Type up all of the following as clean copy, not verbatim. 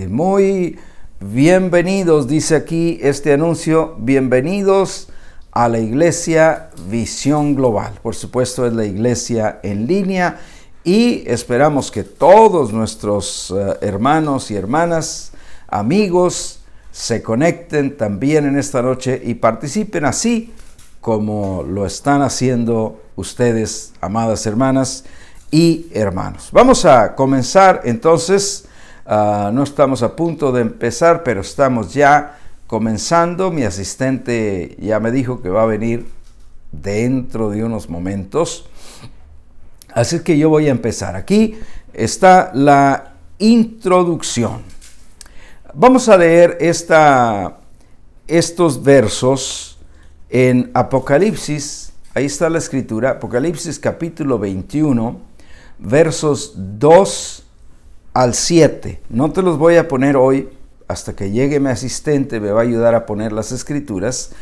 Muy bienvenidos, dice aquí este anuncio, bienvenidos a la Iglesia Visión Global. Por supuesto es la iglesia en línea y esperamos que todos nuestros hermanos y hermanas, amigos, se conecten también en esta noche y participen así como lo están haciendo ustedes, amadas hermanas y hermanos. Vamos a comenzar entonces. No estamos a punto de empezar, pero estamos ya comenzando. Mi asistente ya me dijo que va a venir dentro de unos momentos. Así que yo voy a empezar. Aquí está la introducción. Vamos a leer estos versos en Apocalipsis. Ahí está la escritura. Apocalipsis capítulo 21, versos 2 al 7. No te los voy a poner hoy, hasta que llegue mi asistente me va a ayudar a poner las escrituras,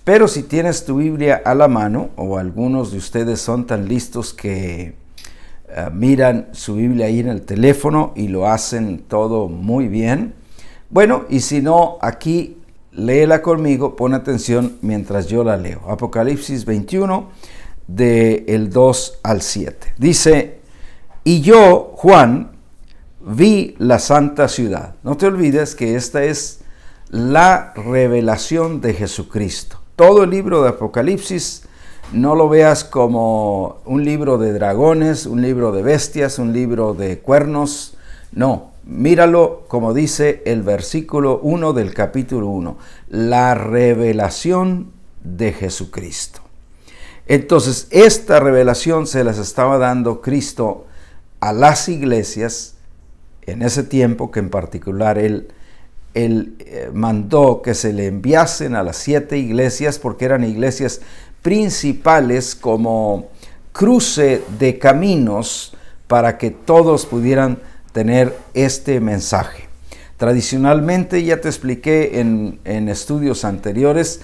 pero si tienes tu Biblia a la mano, o algunos de ustedes son tan listos que miran su Biblia ahí en el teléfono y lo hacen todo muy bien, bueno, y si no, aquí léela conmigo, pon atención mientras yo la leo. Apocalipsis 21, del 2 al 7. Dice, y yo, Juan, vi la santa ciudad. No te olvides que esta es la revelación de Jesucristo. Todo el libro de Apocalipsis no lo veas como un libro de dragones, un libro de bestias, un libro de cuernos. No, míralo como dice el versículo 1 del capítulo 1. La revelación de Jesucristo. Entonces, esta revelación se las estaba dando Cristo a las iglesias en ese tiempo, que en particular él mandó que se le enviasen a las 7 iglesias, porque eran iglesias principales como cruce de caminos para que todos pudieran tener este mensaje. Tradicionalmente, ya te expliqué en estudios anteriores,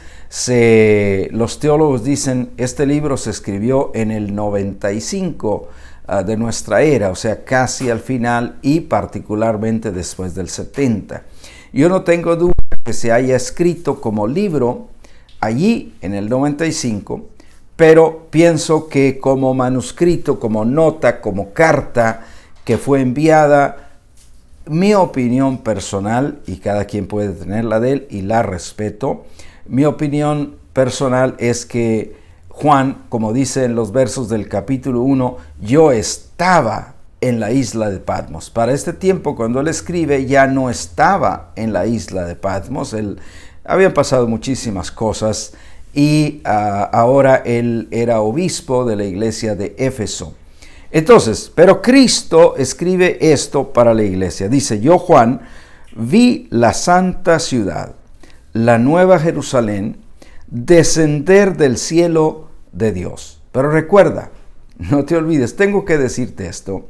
los teólogos dicen este libro se escribió en el 95 de nuestra era, o sea, casi al final y particularmente después del 70. Yo no tengo duda que se haya escrito como libro allí en el 95, pero pienso que como manuscrito, como nota, como carta que fue enviada, mi opinión personal, y cada quien puede tener la de él y la respeto, mi opinión personal es que Juan, como dice en los versos del capítulo 1, yo estaba en la isla de Patmos. Para este tiempo, cuando él escribe, ya no estaba en la isla de Patmos. Habían pasado muchísimas cosas y ahora él era obispo de la iglesia de Éfeso. Entonces, pero Cristo escribe esto para la iglesia. Dice, yo Juan, vi la santa ciudad, la nueva Jerusalén, descender del cielo de Dios. Pero recuerda, no te olvides, tengo que decirte esto,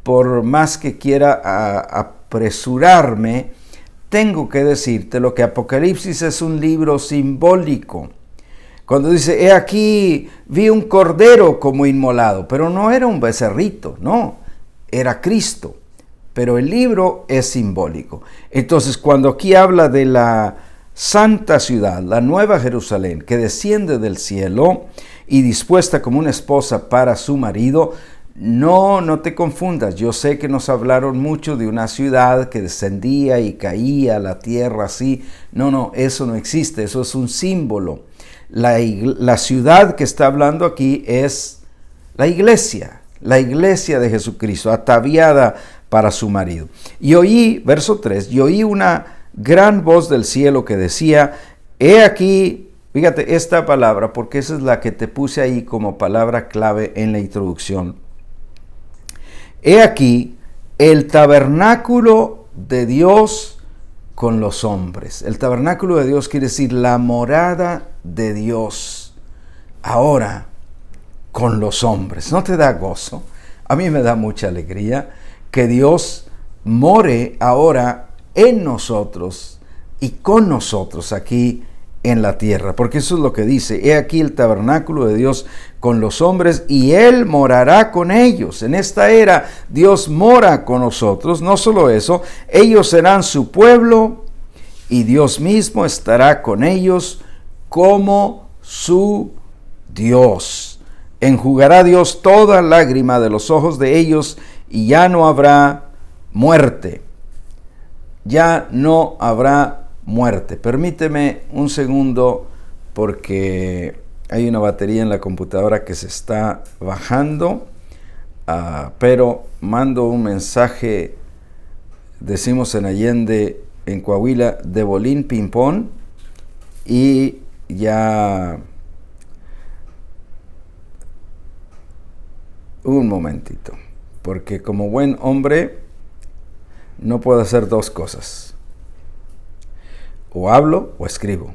por más que quiera apresurarme, tengo que decirte lo que Apocalipsis es un libro simbólico. Cuando dice, he aquí, vi un cordero como inmolado, pero no era un becerrito, no, era Cristo, pero el libro es simbólico. Entonces, cuando aquí habla de la santa ciudad, la nueva Jerusalén, que desciende del cielo y dispuesta como una esposa para su marido, no te confundas. Yo sé que nos hablaron mucho de una ciudad que descendía y caía a la tierra así. No, eso no existe, eso es un símbolo. La ciudad que está hablando aquí es la iglesia de Jesucristo, ataviada para su marido. Y oí, verso 3, y oí una gran voz del cielo que decía, he aquí, fíjate esta palabra, porque esa es la que te puse ahí como palabra clave en la introducción. He aquí el tabernáculo de Dios con los hombres. El tabernáculo de Dios quiere decir la morada de Dios. Ahora con los hombres. ¿No te da gozo? A mí me da mucha alegría que Dios more ahora en nosotros y con nosotros aquí en la tierra, porque eso es lo que dice: he aquí el tabernáculo de Dios con los hombres y Él morará con ellos. En esta era Dios mora con nosotros. No solo eso, ellos serán su pueblo y Dios mismo estará con ellos como su Dios. Enjugará Dios toda lágrima de los ojos de ellos y ya no habrá muerte. Ya no habrá muerte. Permíteme un segundo porque hay una batería en la computadora que se está bajando, pero mando un mensaje, decimos en Allende, en Coahuila, de bolín ping-pong, y ya un momentito, porque como buen hombre no puedo hacer dos cosas. O hablo o escribo.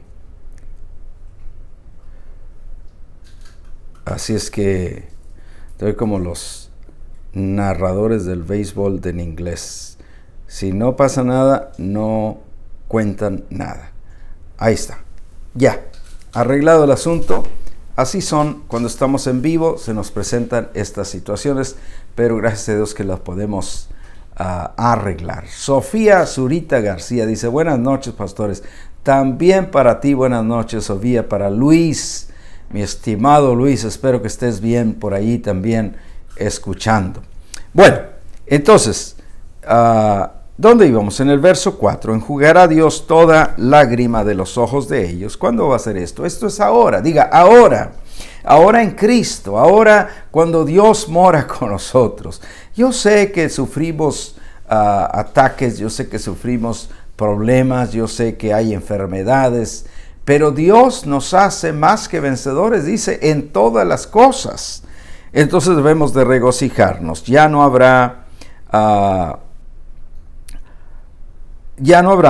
Así es que estoy como los narradores del béisbol en inglés. Si no pasa nada, no cuentan nada. Ahí está. Ya. Arreglado el asunto. Así son cuando estamos en vivo. Se nos presentan estas situaciones. Pero gracias a Dios que las podemos arreglar. Sofía Zurita García dice: buenas noches, pastores. También para ti, buenas noches, Sofía. Para Luis, mi estimado Luis, espero que estés bien por ahí también escuchando. Bueno, entonces, ¿dónde íbamos? En el verso 4. Enjugará Dios toda lágrima de los ojos de ellos. ¿Cuándo va a ser esto? Esto es ahora. Diga, ahora. Ahora en Cristo, ahora cuando Dios mora con nosotros. Yo sé que sufrimos ataques, yo sé que sufrimos problemas, yo sé que hay enfermedades, pero Dios nos hace más que vencedores, dice, en todas las cosas. Entonces debemos de regocijarnos. Ya no habrá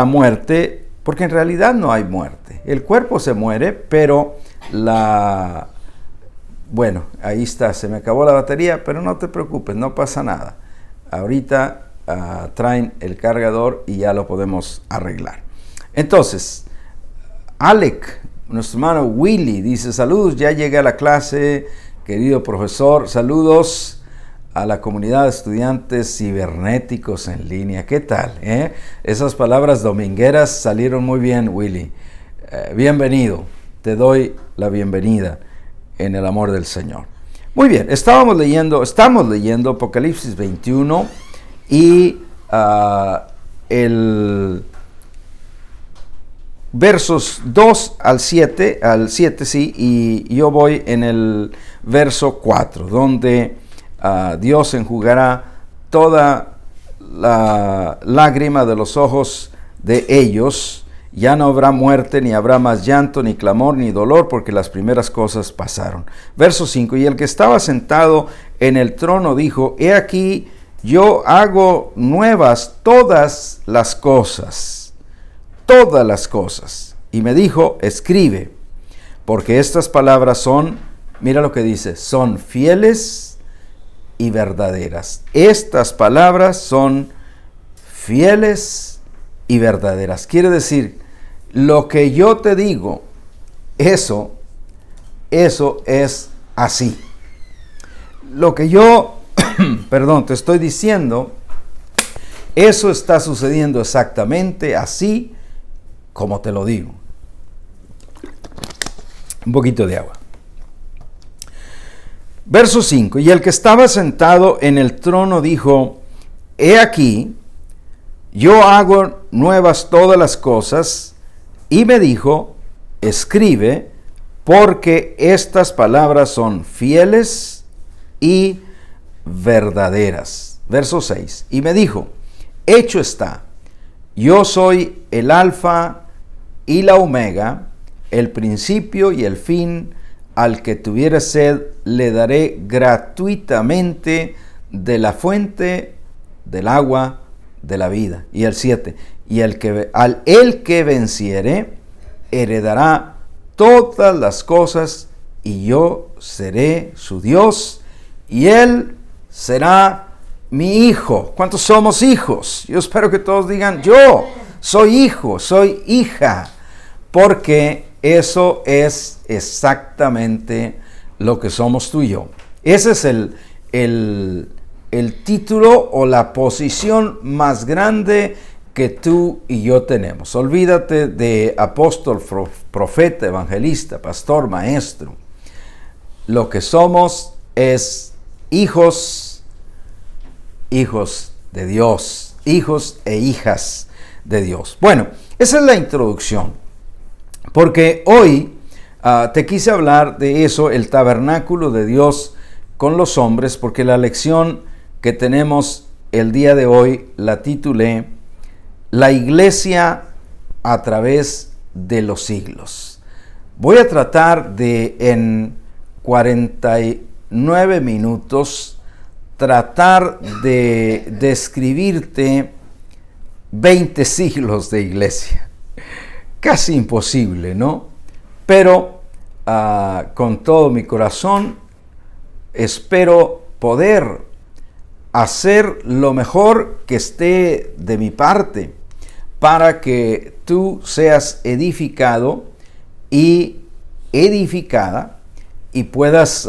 muerte, porque en realidad no hay muerte. El cuerpo se muere, pero bueno, ahí está, se me acabó la batería, pero no te preocupes, no pasa nada. Ahorita traen el cargador y ya lo podemos arreglar. Entonces, Alec, nuestro hermano Willy, dice: saludos, ya llegué a la clase, querido profesor. Saludos a la comunidad de estudiantes cibernéticos en línea. ¿Qué tal? Esas palabras domingueras salieron muy bien, Willy. Bienvenido, te doy la bienvenida en el amor del Señor. Muy bien, estamos leyendo Apocalipsis 21 y el versos 2 al 7, sí, y yo voy en el verso 4, donde Dios enjugará toda la lágrima de los ojos de ellos. Ya no habrá muerte, ni habrá más llanto, ni clamor, ni dolor, porque las primeras cosas pasaron. Verso 5, y el que estaba sentado en el trono dijo: he aquí, yo hago nuevas todas las cosas. Y me dijo: escribe, porque estas palabras son, mira lo que dice, son fieles y verdaderas. Estas palabras son fieles y verdaderas. Quiere decir, lo que yo te digo, eso es así. Lo que yo, te estoy diciendo, eso está sucediendo exactamente así como te lo digo. Un poquito de agua. Verso 5. Y el que estaba sentado en el trono dijo: he aquí, yo hago nuevas todas las cosas. Y me dijo: escribe, porque estas palabras son fieles y verdaderas. Verso 6. Y me dijo: hecho está, yo soy el alfa y la omega, el principio y el fin. Al que tuviere sed, le daré gratuitamente de la fuente del agua de la vida. Y el 7. Y el que venciere, heredará todas las cosas, y yo seré su Dios, y él será mi hijo. ¿Cuántos somos hijos? Yo espero que todos digan: yo soy hijo, soy hija, porque Eso es exactamente lo que somos tú y yo. Ese es el título o la posición más grande que tú y yo tenemos. Olvídate de apóstol, profeta, evangelista, pastor, maestro. Lo que somos es hijos de Dios, hijos e hijas de Dios. Bueno, esa es la introducción, porque hoy te quise hablar de eso, el tabernáculo de Dios con los hombres, porque la lección que tenemos el día de hoy la titulé La iglesia a través de los siglos. Voy a tratar de en 49 minutos tratar de describirte 20 siglos de iglesia. Casi imposible, ¿no? Pero con todo mi corazón espero poder hacer lo mejor que esté de mi parte para que tú seas edificado y edificada y puedas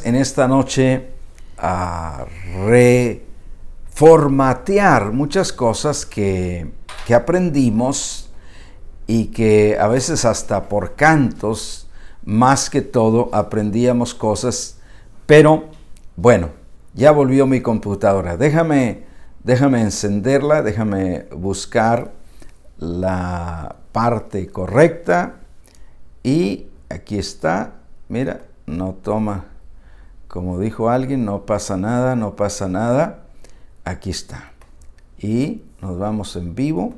en esta noche reformatear muchas cosas que aprendimos y que a veces hasta por cantos, más que todo, aprendíamos cosas. Pero bueno, ya volvió mi computadora. Déjame encenderla, déjame buscar la parte correcta. Y aquí está. Mira, no toma, como dijo alguien, no pasa nada, no pasa nada. Aquí está. Y nos vamos en vivo.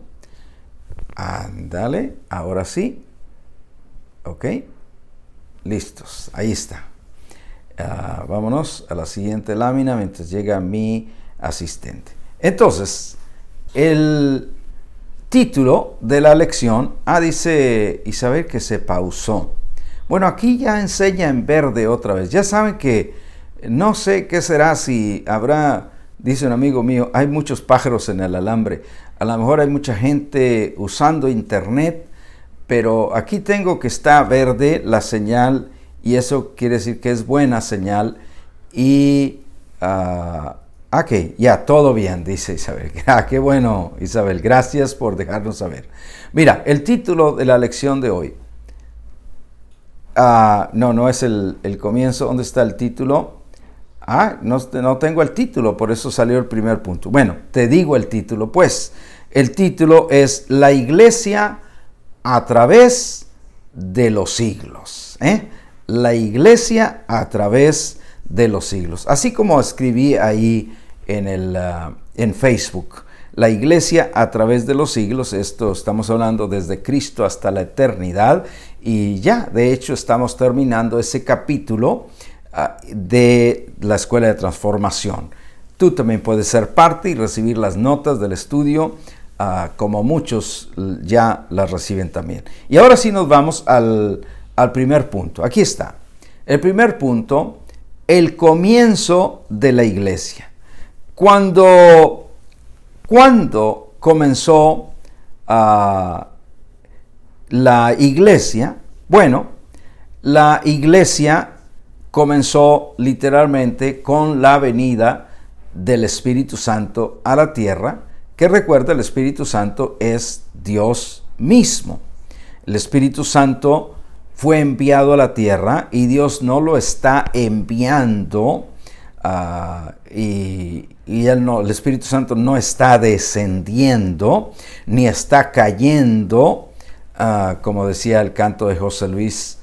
Ándale, ahora sí. Ok. Listos, ahí está. Vámonos a la siguiente lámina mientras llega mi asistente. Entonces, el título de la lección, dice Isabel que se pausó. Bueno, aquí ya enseña en verde otra vez. Ya saben que no sé qué será, si habrá, dice un amigo mío, hay muchos pájaros en el alambre. A lo mejor hay mucha gente usando internet, pero aquí tengo que está verde la señal y eso quiere decir que es buena señal. Y ok, ya todo bien, dice Isabel. Qué bueno, Isabel, gracias por dejarnos saber. Mira, el título de la lección de hoy. No es el comienzo. ¿Dónde está el título? No tengo el título, por eso salió el primer punto. Bueno, te digo el título, pues. El título es La iglesia a través de los siglos. La iglesia a través de los siglos. Así como escribí ahí en Facebook. La iglesia a través de los siglos. Esto estamos hablando desde Cristo hasta la eternidad. Y ya, de hecho, estamos terminando ese capítulo de la Escuela de Transformación. Tú también puedes ser parte y recibir las notas del estudio, como muchos ya las reciben también. Y ahora sí nos vamos al primer punto. Aquí está. El primer punto, el comienzo de la iglesia. Cuando comenzó la iglesia? Bueno, la iglesia comenzó literalmente con la venida del Espíritu Santo a la tierra, que recuerda, el Espíritu Santo es Dios mismo. El Espíritu Santo fue enviado a la tierra y Dios no lo está enviando el Espíritu Santo no está descendiendo ni está cayendo, como decía el canto de José Luis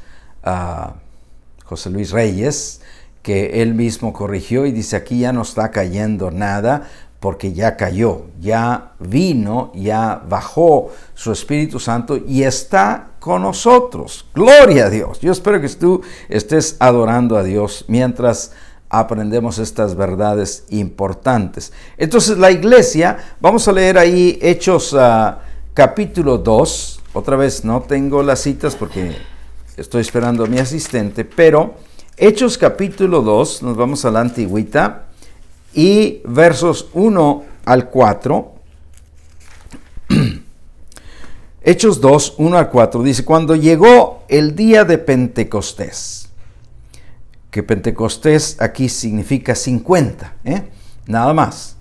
Reyes, que él mismo corrigió y dice: aquí ya no está cayendo nada porque ya cayó, ya vino, ya bajó su Espíritu Santo y está con nosotros. Gloria a Dios. Yo espero que tú estés adorando a Dios mientras aprendemos estas verdades importantes. Entonces la iglesia, vamos a leer ahí Hechos capítulo 2. Otra vez no tengo las citas porque estoy esperando a mi asistente, pero Hechos capítulo 2, nos vamos a la antigüita, y versos 1 al 4. Hechos 2, 1 a 4, dice, cuando llegó el día de Pentecostés, que Pentecostés aquí significa 50, nada más,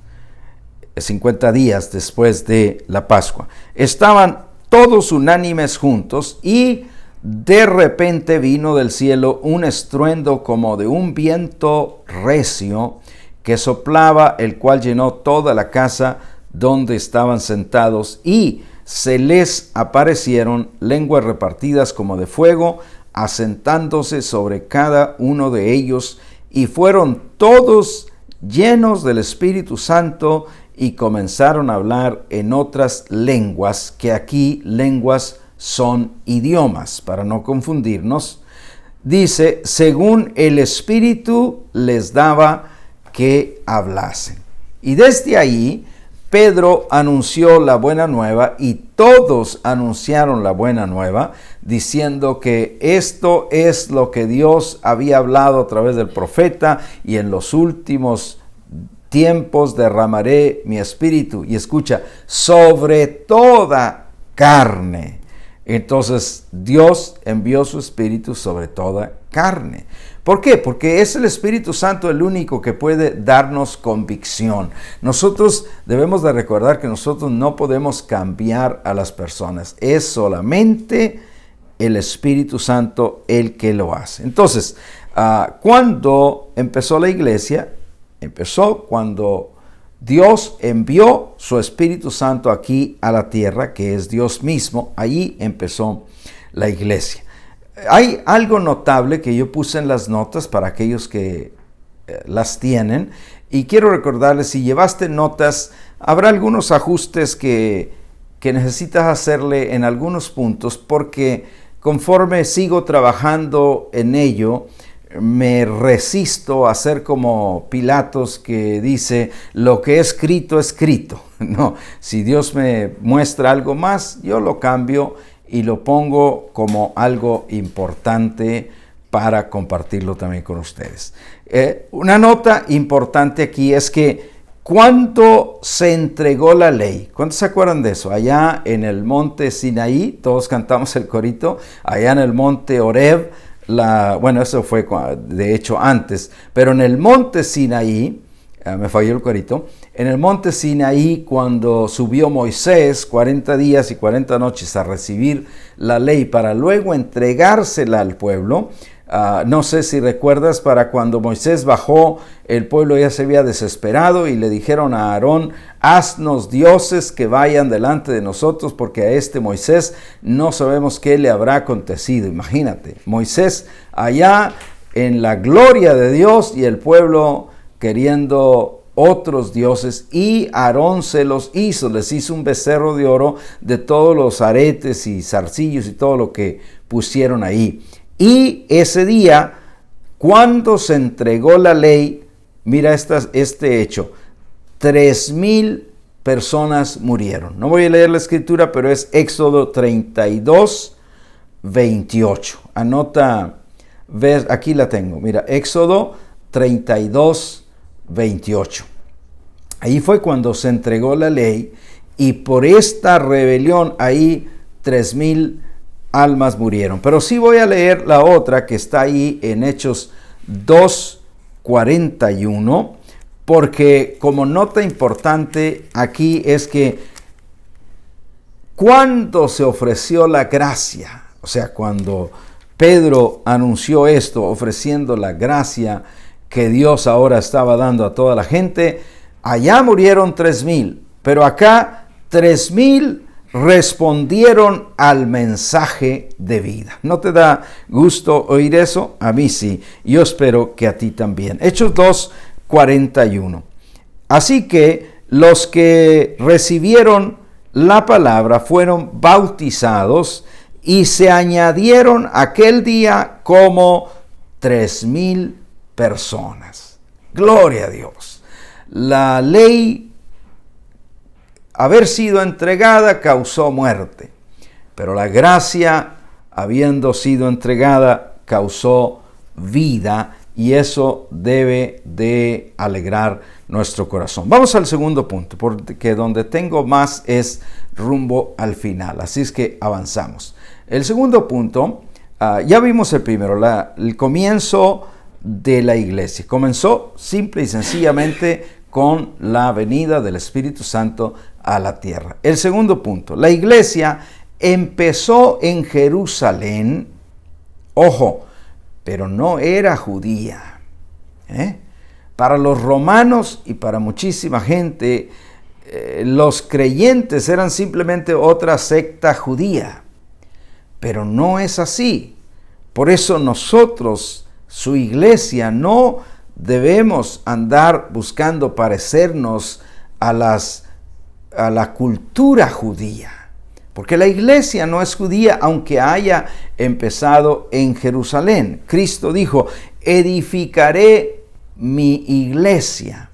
50 días después de la Pascua. Estaban todos unánimes juntos y de repente vino del cielo un estruendo como de un viento recio que soplaba, el cual llenó toda la casa donde estaban sentados, y se les aparecieron lenguas repartidas como de fuego, asentándose sobre cada uno de ellos, y fueron todos llenos del Espíritu Santo y comenzaron a hablar en otras lenguas, que aquí lenguas son idiomas, para no confundirnos. Dice, según el Espíritu les daba que hablasen. Y desde ahí Pedro anunció la buena nueva, y todos anunciaron la buena nueva, diciendo que esto es lo que Dios había hablado a través del profeta, y en los últimos tiempos derramaré mi espíritu, y escucha, sobre toda carne. Entonces Dios envió su espíritu sobre toda carne. ¿Por qué? Porque es el Espíritu Santo el único que puede darnos convicción. Nosotros debemos de recordar que nosotros no podemos cambiar a las personas. Es solamente el Espíritu Santo el que lo hace. Entonces, cuando empezó la iglesia, empezó cuando Dios envió su Espíritu Santo aquí a la tierra, que es Dios mismo. Allí empezó la iglesia. Hay algo notable que yo puse en las notas para aquellos que las tienen, y quiero recordarles, si llevaste notas, habrá algunos ajustes que necesitas hacerle en algunos puntos, porque conforme sigo trabajando en ello, me resisto a ser como Pilatos, que dice, lo que es escrito. No, si Dios me muestra algo más, yo lo cambio y lo pongo como algo importante para compartirlo también con ustedes. Una nota importante aquí es que cuando se entregó la ley, ¿cuántos se acuerdan de eso? Allá en el monte Sinaí, todos cantamos el corito, allá en el monte Horeb, bueno, eso fue de hecho antes, pero en el monte Sinaí, me falló el corito, en el monte Sinaí, cuando subió Moisés 40 días y 40 noches a recibir la ley para luego entregársela al pueblo, no sé si recuerdas, para cuando Moisés bajó, el pueblo ya se había desesperado y le dijeron a Aarón, haznos dioses que vayan delante de nosotros, porque a este Moisés no sabemos qué le habrá acontecido. Imagínate, Moisés allá en la gloria de Dios y el pueblo queriendo otros dioses, y Aarón se los hizo, les hizo un becerro de oro de todos los aretes y zarcillos y todo lo que pusieron ahí. Y ese día, cuando se entregó la ley, mira este hecho, 3,000 personas murieron. No voy a leer la escritura, pero es Éxodo 32, 28. Anota, ves, aquí la tengo, mira, Éxodo 32, 28. Ahí fue cuando se entregó la ley, y por esta rebelión ahí 3,000 almas murieron. Pero sí voy a leer la otra que está ahí en Hechos 2:41, porque como nota importante aquí es que cuando se ofreció la gracia, o sea, cuando Pedro anunció esto, ofreciendo la gracia que Dios ahora estaba dando a toda la gente, allá murieron 3,000, pero acá 3,000 respondieron al mensaje de vida. ¿No te da gusto oír eso? A mí sí. Yo espero que a ti también. Hechos 2:41. Así que los que recibieron la palabra fueron bautizados, y se añadieron aquel día como 3,000 personas. Gloria a Dios. La ley, haber sido entregada, causó muerte, pero la gracia, habiendo sido entregada, causó vida, y eso debe de alegrar nuestro corazón. Vamos al segundo punto, porque donde tengo más es rumbo al final. Así es que avanzamos. El segundo punto, ya vimos el primero, el comienzo de la iglesia. Comenzó simple y sencillamente con la venida del Espíritu Santo a la tierra. El segundo punto, la iglesia empezó en Jerusalén, ojo, pero no era judía. Para los romanos y para muchísima gente, los creyentes eran simplemente otra secta judía, pero no es así. Por eso nosotros, su iglesia, no debemos andar buscando parecernos a la cultura judía, porque la iglesia no es judía, aunque haya empezado en Jerusalén. Cristo dijo, edificaré mi iglesia.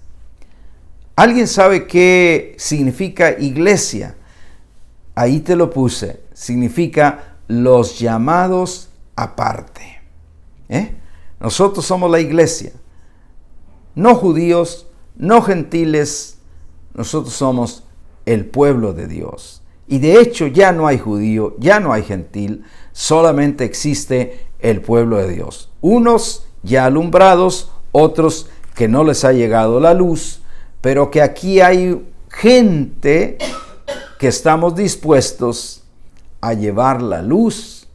¿Alguien sabe qué significa iglesia? Ahí te lo puse. Significa los llamados aparte. Nosotros somos la iglesia. No judíos, no gentiles. Nosotros somos el pueblo de Dios. Y de hecho ya no hay judío, ya no hay gentil. Solamente existe el pueblo de Dios. Unos ya alumbrados, otros que no les ha llegado la luz, pero que aquí hay gente que estamos dispuestos a llevar la luz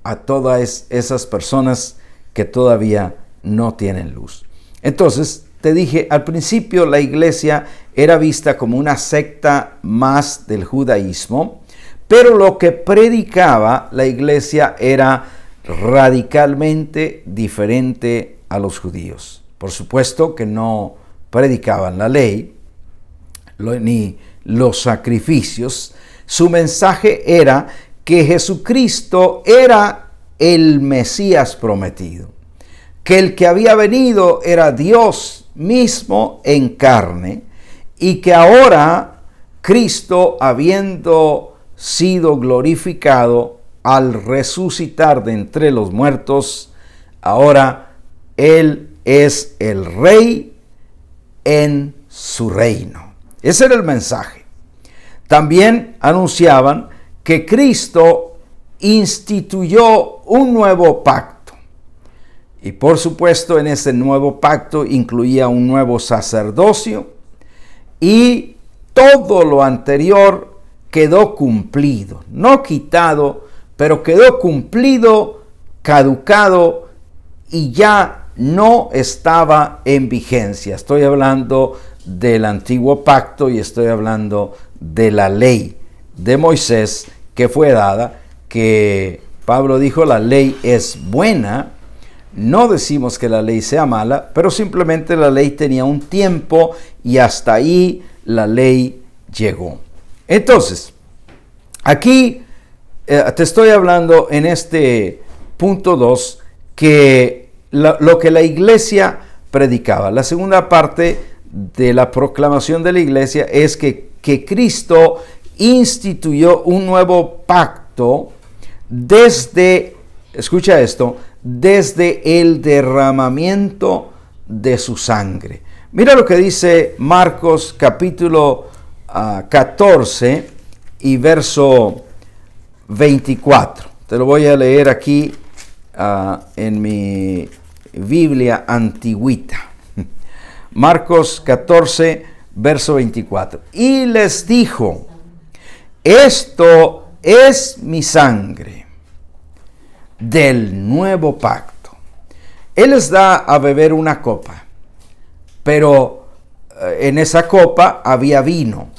a todas esas personas que todavía no tienen luz. Entonces, te dije, al principio la iglesia era vista como una secta más del judaísmo, pero lo que predicaba la iglesia era radicalmente diferente a los judíos. Por supuesto que no predicaban la ley ni los sacrificios. Su mensaje era que Jesucristo era el Mesías prometido, que el que había venido era Dios mismo en carne y que ahora Cristo, habiendo sido glorificado al resucitar de entre los muertos, ahora Él es el Rey en su reino. Ese era el mensaje. También anunciaban que Cristo instituyó un nuevo pacto. Y por supuesto en ese nuevo pacto incluía un nuevo sacerdocio y todo lo anterior quedó cumplido, no quitado, pero quedó cumplido, caducado y ya no estaba en vigencia. Estoy hablando del antiguo pacto y estoy hablando de la ley de Moisés que fue dada, que Pablo dijo la ley es buena. No decimos que la ley sea mala, pero simplemente la ley tenía un tiempo y hasta ahí la ley llegó. Entonces, aquí te estoy hablando en este punto 2 que lo que la iglesia predicaba. La segunda parte de la proclamación de la iglesia es que Cristo instituyó un nuevo pacto desde, escucha esto, desde el derramamiento de su sangre. Mira lo que dice Marcos capítulo 14 y verso 24. Te lo voy a leer aquí en mi Biblia antigüita. Marcos 14, verso 24. Y les dijo, esto es mi sangre del nuevo pacto. Él les da a beber una copa, pero en esa copa había vino.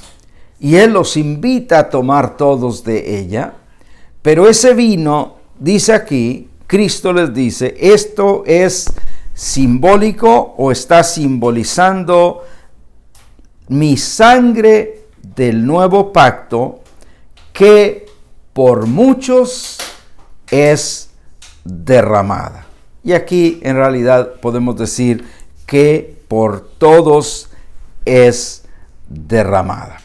Y Él los invita a tomar todos de ella, pero ese vino, dice aquí, Cristo les dice, esto es simbólico o está simbolizando mi sangre del nuevo pacto que por muchos es derramada. Y aquí en realidad podemos decir que por todos es derramada.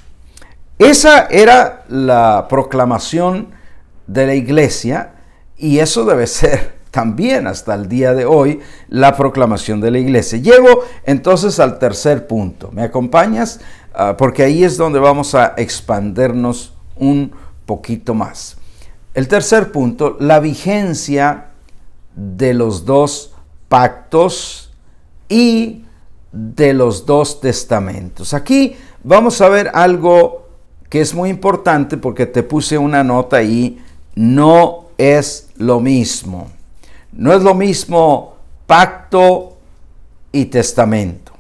Esa era la proclamación de la iglesia y eso debe ser también hasta el día de hoy la proclamación de la iglesia. Llego entonces al tercer punto. ¿Me acompañas? Porque ahí es donde vamos a expandernos un poquito más. El tercer punto, la vigencia de los dos pactos y de los dos testamentos. Aquí vamos a ver algo que es muy importante porque te puse una nota ahí. No es lo mismo. No es lo mismo pacto y testamento.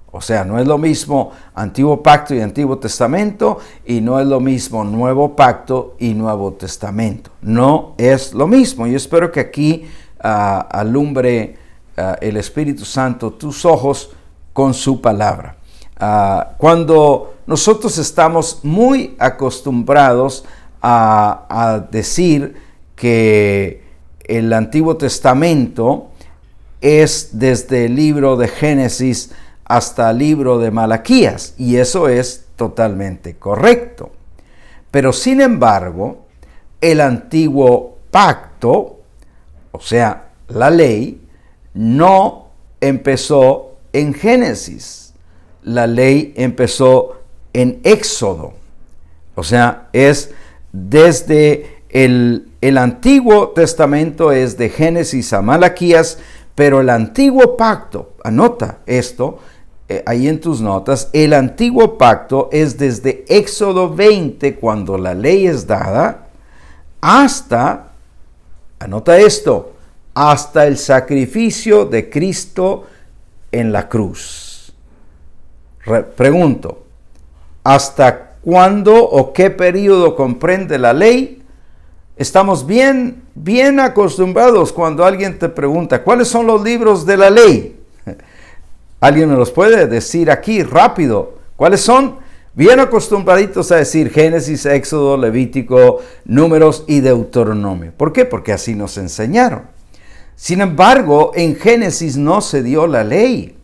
O sea, no es lo mismo antiguo pacto y antiguo testamento, y no es lo mismo nuevo pacto y nuevo testamento. No es lo mismo. Yo espero que aquí alumbre el Espíritu Santo tus ojos con su palabra. Cuando nosotros estamos muy acostumbrados a decir que el Antiguo Testamento es desde el libro de Génesis hasta el libro de Malaquías, y eso es totalmente correcto. Pero sin embargo, el Antiguo Pacto, o sea, la ley, no empezó en Génesis. La ley empezó en Éxodo. O sea, es desde el Antiguo Testamento es de Génesis a Malaquías, pero el Antiguo Pacto, anota esto ahí en tus notas, el Antiguo Pacto es desde Éxodo 20, cuando la ley es dada, hasta, anota esto, hasta el sacrificio de Cristo en la cruz. Pregunto, ¿hasta cuándo o qué periodo comprende la ley? Estamos bien acostumbrados cuando alguien te pregunta, ¿cuáles son los libros de la ley? ¿Alguien me los puede decir aquí rápido? ¿Cuáles son? Bien acostumbraditos a decir Génesis, Éxodo, Levítico, Números y Deuteronomio. ¿Por qué? Porque así nos enseñaron. Sin embargo, en Génesis no se dio la ley.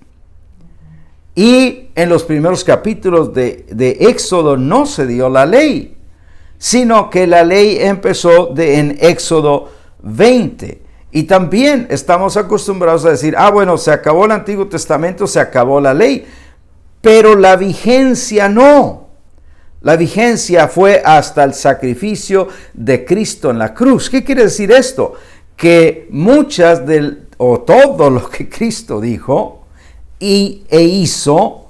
Y en los primeros capítulos de Éxodo no se dio la ley, sino que la ley empezó en Éxodo 20. Y también estamos acostumbrados a decir, bueno, se acabó el Antiguo Testamento, se acabó la ley. Pero la vigencia no. La vigencia fue hasta el sacrificio de Cristo en la cruz. ¿Qué quiere decir esto? Que todo lo que Cristo dijo e hizo,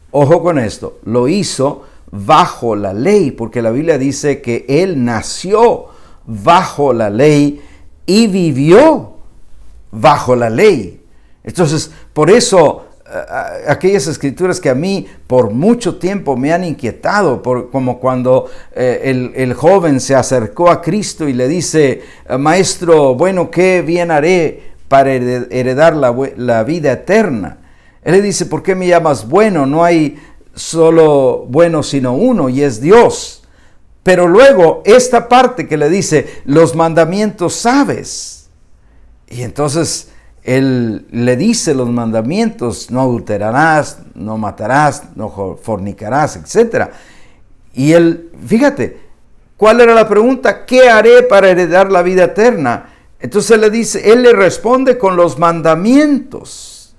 ojo con esto, lo hizo bajo la ley, porque la Biblia dice que Él nació bajo la ley y vivió bajo la ley. Entonces, por eso, aquellas escrituras que a mí por mucho tiempo me han inquietado, como cuando el joven se acercó a Cristo y le dice, Maestro, bueno, ¿qué bien haré para heredar la vida eterna? Él le dice, ¿por qué me llamas bueno? No hay solo bueno sino uno, y es Dios. Pero luego esta parte que le dice, los mandamientos sabes. Y entonces él le dice los mandamientos, no adulterarás, no matarás, no fornicarás, etc. Y él, fíjate, ¿cuál era la pregunta? ¿Qué haré para heredar la vida eterna? Entonces él le responde con los mandamientos.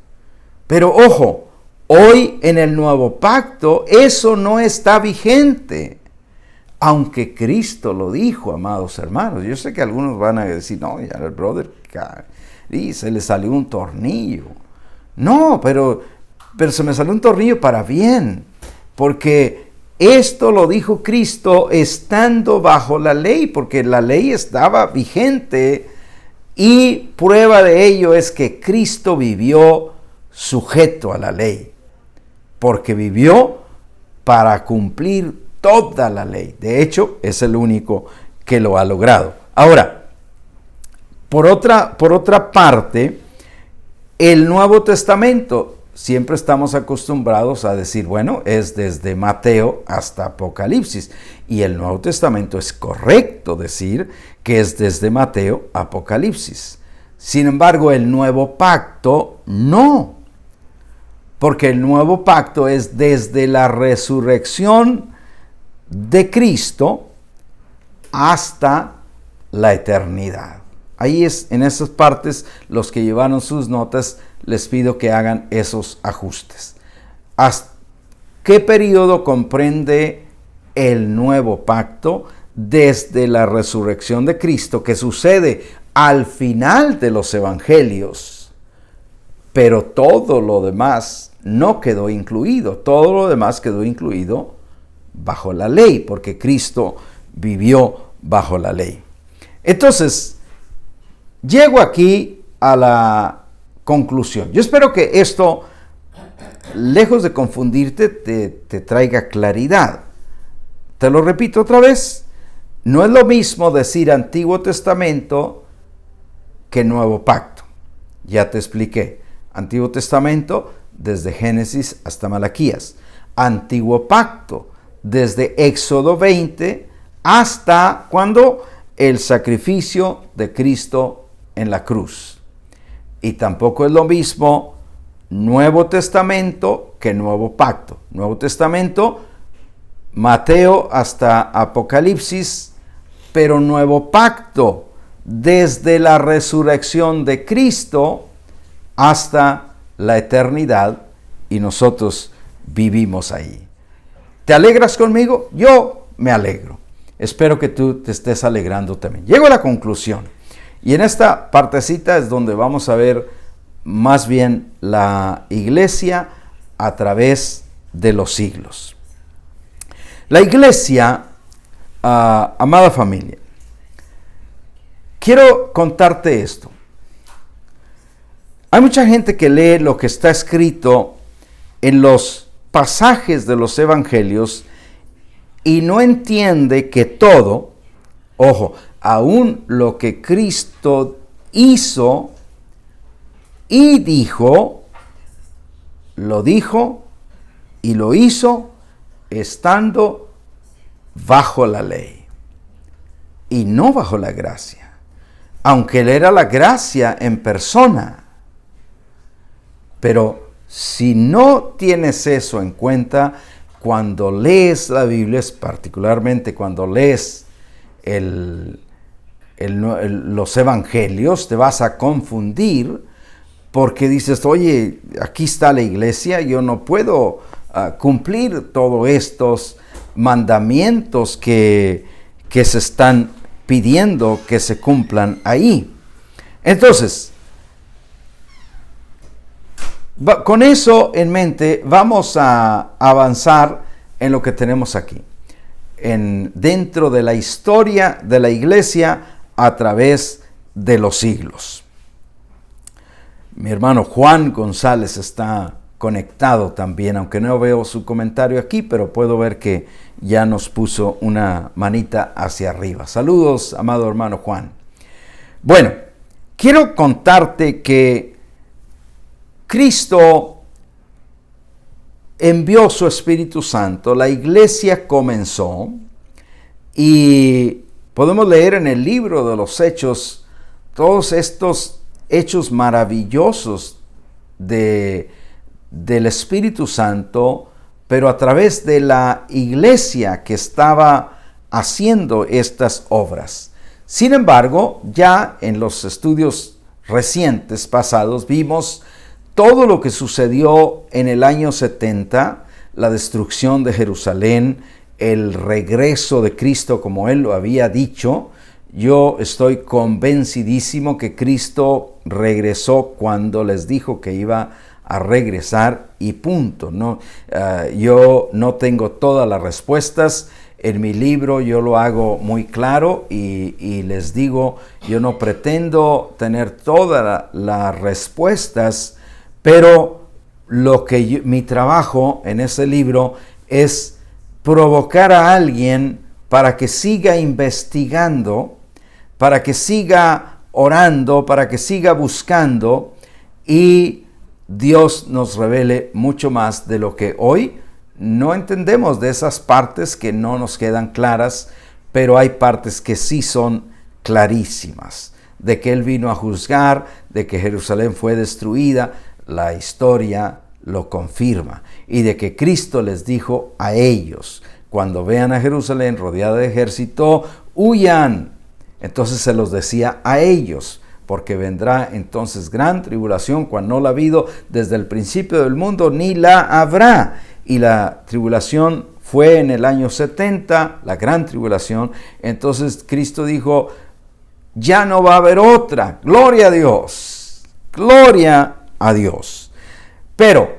Pero ojo, hoy en el nuevo pacto eso no está vigente. Aunque Cristo lo dijo, amados hermanos. Yo sé que algunos van a decir, no, ya el brother, y se le salió un tornillo. No, pero se me salió un tornillo para bien. Porque esto lo dijo Cristo estando bajo la ley, porque la ley estaba vigente. Y prueba de ello es que Cristo vivió sujeto a la ley. Porque vivió para cumplir toda la ley. De hecho, es el único que lo ha logrado. Ahora, por otra parte, el Nuevo Testamento, siempre estamos acostumbrados a decir, bueno, es desde Mateo hasta Apocalipsis. Y el Nuevo Testamento es correcto decir que es desde Mateo a Apocalipsis. Sin embargo, el Nuevo Pacto no. Porque el Nuevo Pacto es desde la resurrección de Cristo hasta la eternidad. Ahí en esas partes, los que llevaron sus notas, les pido que hagan esos ajustes. ¿Hasta qué periodo comprende el nuevo pacto? Desde la resurrección de Cristo, que sucede al final de los evangelios, pero todo lo demás no quedó incluido. Todo lo demás quedó incluido bajo la ley, porque Cristo vivió bajo la ley. Entonces, llego aquí a la conclusión. Yo espero que esto, lejos de confundirte, te traiga claridad. Te lo repito otra vez. No es lo mismo decir Antiguo Testamento que Nuevo Pacto. Ya te expliqué. Antiguo Testamento desde Génesis hasta Malaquías. Antiguo Pacto desde Éxodo 20 hasta cuando el sacrificio de Cristo en la cruz. Y tampoco es lo mismo Nuevo Testamento que Nuevo Pacto. Nuevo Testamento, Mateo hasta Apocalipsis, pero Nuevo Pacto desde la resurrección de Cristo hasta la eternidad, y nosotros vivimos ahí. ¿Te alegras conmigo? Yo me alegro. Espero que tú te estés alegrando también. Llego a la conclusión, y en esta partecita es donde vamos a ver más bien la iglesia a través de los siglos. La iglesia, amada familia, quiero contarte esto. Hay mucha gente que lee lo que está escrito en los pasajes de los evangelios y no entiende que todo, ojo, aún lo que Cristo hizo y dijo, lo dijo y lo hizo estando bajo la ley y no bajo la gracia, aunque Él era la gracia en persona. Pero si no tienes eso en cuenta, cuando lees la Biblia, particularmente cuando lees los evangelios, te vas a confundir porque dices, oye, aquí está la iglesia, yo no puedo cumplir todos estos mandamientos que se están pidiendo que se cumplan ahí. Entonces, con eso en mente, vamos a avanzar en lo que tenemos aquí, dentro de la historia de la iglesia a través de los siglos. Mi hermano Juan González está conectado también, aunque no veo su comentario aquí, pero puedo ver que ya nos puso una manita hacia arriba. Saludos, amado hermano Juan. Bueno, quiero contarte que Cristo envió su Espíritu Santo, la iglesia comenzó, y podemos leer en el libro de los Hechos todos estos hechos maravillosos del Espíritu Santo, pero a través de la iglesia que estaba haciendo estas obras. Sin embargo, ya en los estudios recientes pasados vimos todo lo que sucedió en el año 70, la destrucción de Jerusalén, el regreso de Cristo como Él lo había dicho. Yo estoy convencidísimo que Cristo regresó cuando les dijo que iba a regresar y punto. No, yo no tengo todas las respuestas. En mi libro yo lo hago muy claro y les digo, yo no pretendo tener todas las respuestas, pero mi trabajo en ese libro es provocar a alguien para que siga investigando, para que siga orando, para que siga buscando, y Dios nos revele mucho más de lo que hoy no entendemos, de esas partes que no nos quedan claras, pero hay partes que sí son clarísimas, de que Él vino a juzgar, de que Jerusalén fue destruida. La historia lo confirma, y de que Cristo les dijo a ellos, cuando vean a Jerusalén rodeada de ejército, huyan, Entonces se los decía a ellos, porque vendrá entonces gran tribulación, cual no la ha habido desde el principio del mundo, ni la habrá. Y la tribulación fue en el año 70, la gran tribulación. Entonces Cristo dijo, ya no va a haber otra. Gloria a Dios. Gloria a Dios. Pero,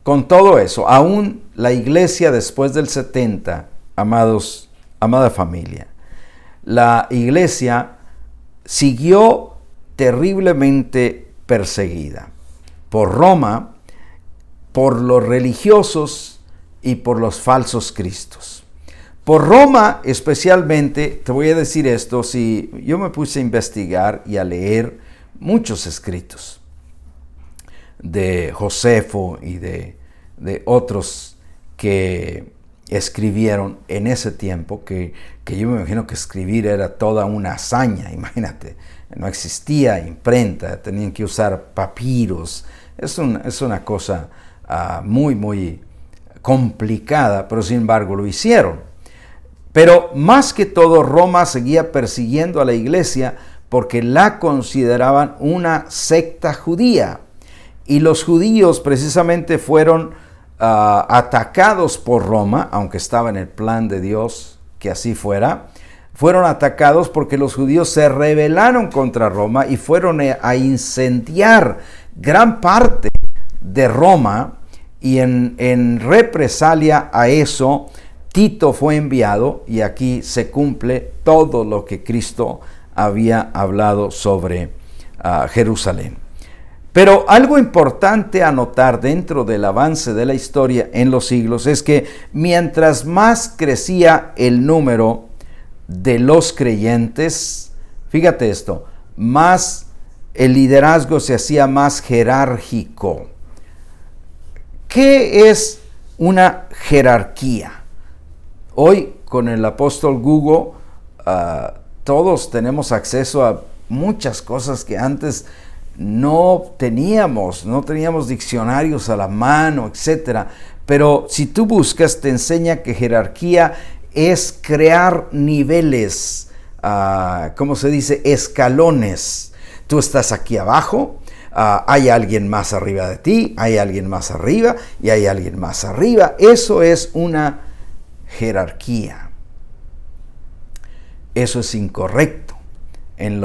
con todo eso, aún la iglesia después del 70, amados, amada familia, la iglesia siguió terriblemente perseguida por Roma, por los religiosos y por los falsos cristos. Por Roma especialmente, te voy a decir esto, si yo me puse a investigar y a leer muchos escritos de Josefo y de otros que escribieron en ese tiempo, que yo me imagino que escribir era toda una hazaña, imagínate, no existía imprenta, tenían que usar papiros, es una cosa muy, muy complicada, pero sin embargo lo hicieron. Pero más que todo, Roma seguía persiguiendo a la iglesia porque la consideraban una secta judía. Y los judíos precisamente fueron atacados por Roma, aunque estaba en el plan de Dios que así fuera. Fueron atacados porque los judíos se rebelaron contra Roma y fueron a incendiar gran parte de Roma. Y en represalia a eso, Tito fue enviado, y aquí se cumple todo lo que Cristo había hablado sobre Jerusalén. Pero algo importante a notar dentro del avance de la historia en los siglos es que mientras más crecía el número de los creyentes, fíjate esto, más el liderazgo se hacía más jerárquico. ¿Qué es una jerarquía? Hoy con el apóstol Google todos tenemos acceso a muchas cosas que antes no teníamos diccionarios a la mano, etc. Pero si tú buscas, te enseña que jerarquía es crear niveles, ¿cómo se dice? Escalones. Tú estás aquí abajo, hay alguien más arriba de ti, hay alguien más arriba y hay alguien más arriba. Eso es una jerarquía. Eso es incorrecto en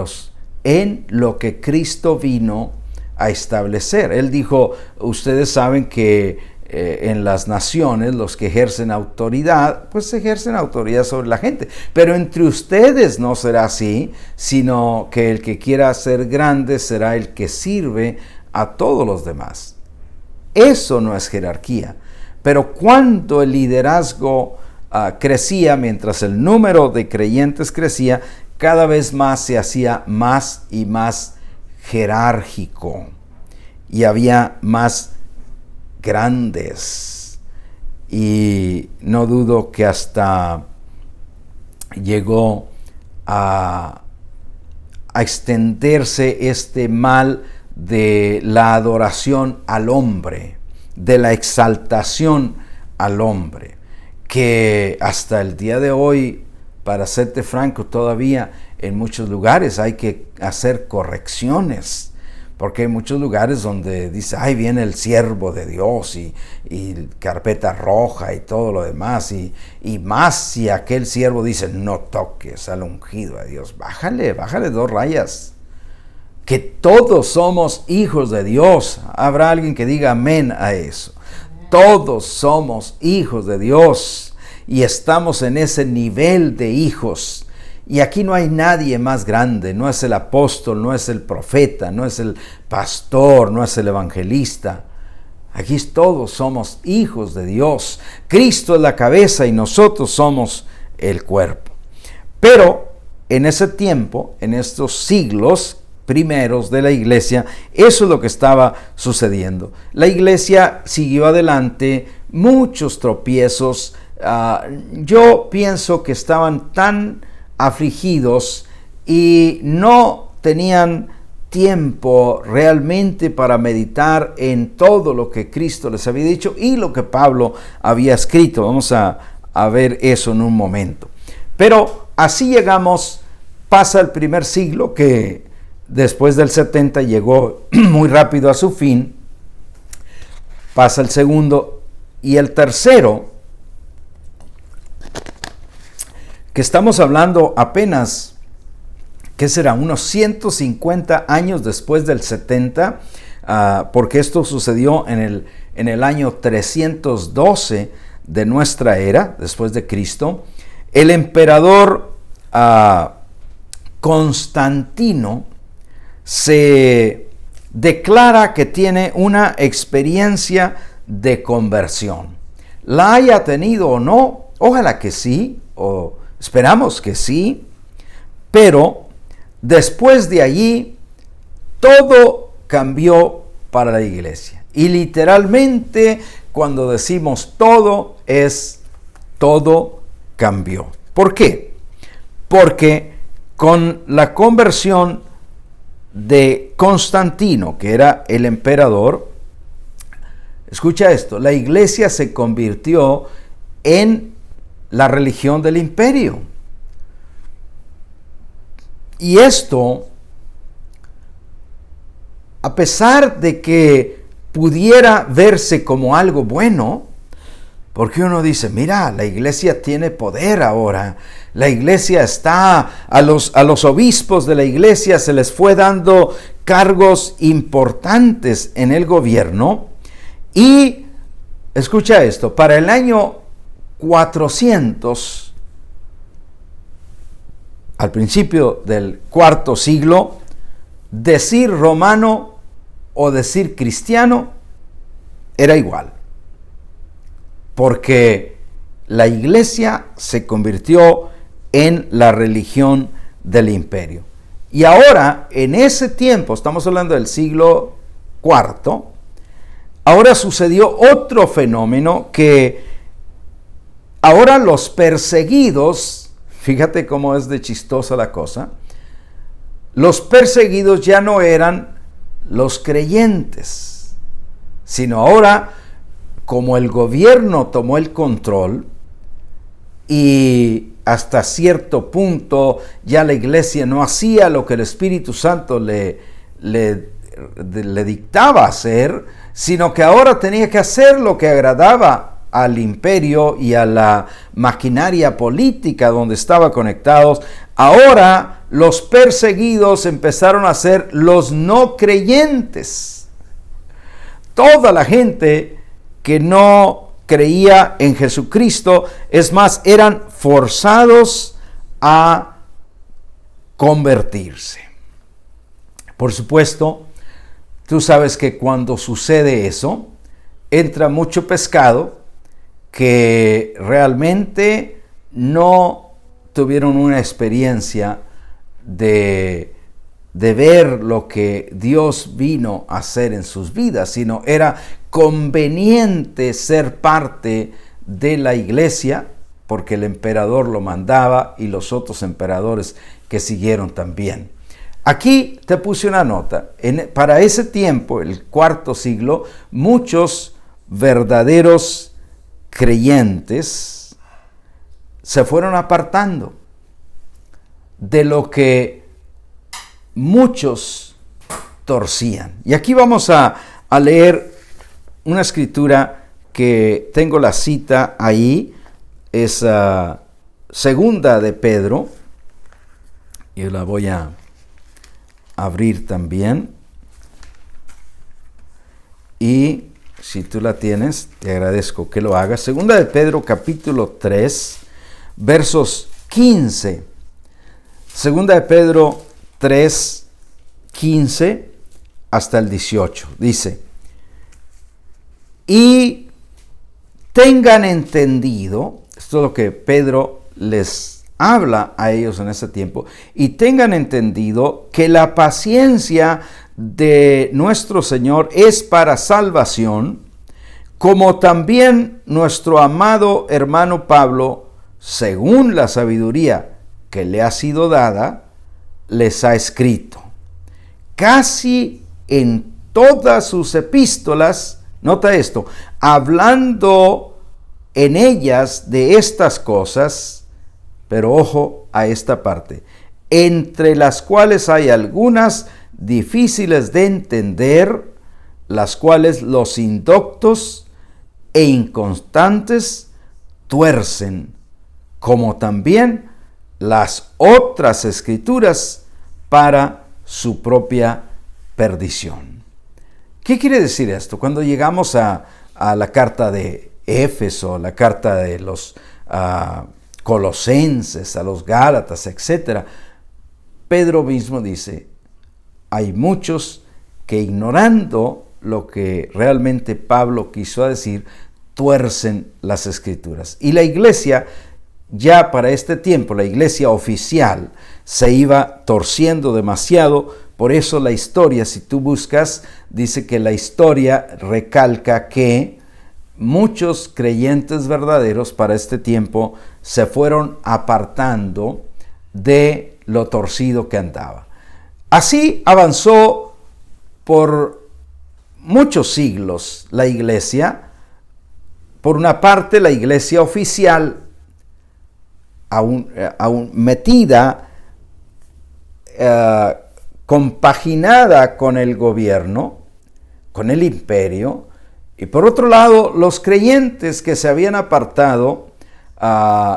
lo que Cristo vino a establecer. Él dijo, ustedes saben que en las naciones los que ejercen autoridad, pues ejercen autoridad sobre la gente. Pero entre ustedes no será así, sino que el que quiera ser grande será el que sirve a todos los demás. Eso no es jerarquía. Pero cuando el liderazgo crecía, mientras el número de creyentes crecía, cada vez más se hacía más y más jerárquico y había más grandes, y no dudo que hasta llegó a extenderse este mal de la adoración al hombre, de la exaltación al hombre, que hasta el día de hoy, para serte franco, todavía en muchos lugares hay que hacer correcciones, porque hay muchos lugares donde dice, ay, viene el siervo de Dios y carpeta roja y todo lo demás, y más si aquel siervo dice, no toques al ungido de Dios, bájale 2 rayas, que todos somos hijos de Dios. Habrá alguien que diga amén a eso. Todos somos hijos de Dios y estamos en ese nivel de hijos. Y aquí no hay nadie más grande, no es el apóstol, no es el profeta, no es el pastor, no es el evangelista. Aquí todos somos hijos de Dios. Cristo es la cabeza y nosotros somos el cuerpo. Pero en ese tiempo, en estos siglos primeros de la iglesia, eso es lo que estaba sucediendo. La iglesia siguió adelante, muchos tropiezos. Yo pienso que estaban tan afligidos y no tenían tiempo realmente para meditar en todo lo que Cristo les había dicho y lo que Pablo había escrito. Vamos a ver eso en un momento. Pero así llegamos pasa el primer siglo, que después del 70 llegó muy rápido a su fin. Pasa el segundo y el tercero, que estamos hablando apenas, ¿qué será? Unos 150 años después del 70, porque esto sucedió en el año 312 de nuestra era, después de Cristo. El emperador Constantino se declara que tiene una experiencia de conversión. La haya tenido o no, ojalá que sí, o esperamos que sí, pero después de allí todo cambió para la iglesia. Y literalmente cuando decimos todo, es todo cambió. ¿Por qué? Porque con la conversión de Constantino, que era el emperador, escucha esto, la iglesia se convirtió en la religión del imperio. Y esto, a pesar de que pudiera verse como algo bueno, porque uno dice, mira, la iglesia tiene poder ahora, la iglesia está, a los obispos de la iglesia se les fue dando cargos importantes en el gobierno. Y, escucha esto, para el año 400, al principio del cuarto siglo, decir romano o decir cristiano era igual. Porque la iglesia se convirtió en la religión del imperio. Y ahora, en ese tiempo, estamos hablando del siglo IV, ahora sucedió otro fenómeno que ahora los perseguidos, fíjate cómo es de chistosa la cosa, los perseguidos ya no eran los creyentes, sino ahora, como el gobierno tomó el control y hasta cierto punto ya la iglesia no hacía lo que el Espíritu Santo le dictaba hacer, sino que ahora tenía que hacer lo que agradaba al imperio y a la maquinaria política donde estaba conectados. Ahora los perseguidos empezaron a ser los no creyentes. Toda la gente que no creía en Jesucristo, es más, eran forzados a convertirse. Por supuesto, tú sabes que cuando sucede eso, entra mucho pescado que realmente no tuvieron una experiencia de ver lo que Dios vino a hacer en sus vidas, sino era conveniente ser parte de la iglesia porque el emperador lo mandaba y los otros emperadores que siguieron también. Aquí te puse una nota. Para ese tiempo, el cuarto siglo, muchos verdaderos creyentes se fueron apartando de lo que muchos torcían. Y aquí vamos a leer una escritura que tengo la cita ahí, es segunda de Pedro, y la voy a abrir también. Y si tú la tienes, te agradezco que lo hagas. Segunda de Pedro, capítulo 3, versos 15. Segunda de Pedro 3, 15 hasta el 18. Dice, y tengan entendido, esto es lo que Pedro les habla a ellos en ese tiempo, y tengan entendido que la paciencia de nuestro Señor es para salvación, como también nuestro amado hermano Pablo, según la sabiduría que le ha sido dada, les ha escrito. Casi en todas sus epístolas, nota esto, hablando en ellas de estas cosas, pero ojo a esta parte, entre las cuales hay algunas difíciles de entender, las cuales los indoctos e inconstantes tuercen, como también las otras escrituras para su propia perdición. ¿Qué quiere decir esto? Cuando llegamos a la carta de Éfeso, la carta de los Colosenses, a los Gálatas, etc., Pedro mismo dice, hay muchos que ignorando lo que realmente Pablo quiso decir, tuercen las escrituras. Y la iglesia, ya para este tiempo, la iglesia oficial se iba torciendo demasiado. Por eso la historia, si tú buscas, dice que la historia recalca que muchos creyentes verdaderos para este tiempo se fueron apartando de lo torcido que andaba. Así avanzó por muchos siglos la iglesia. Por una parte, la iglesia oficial, aún metida, compaginada con el gobierno, con el imperio, y por otro lado, los creyentes que se habían apartado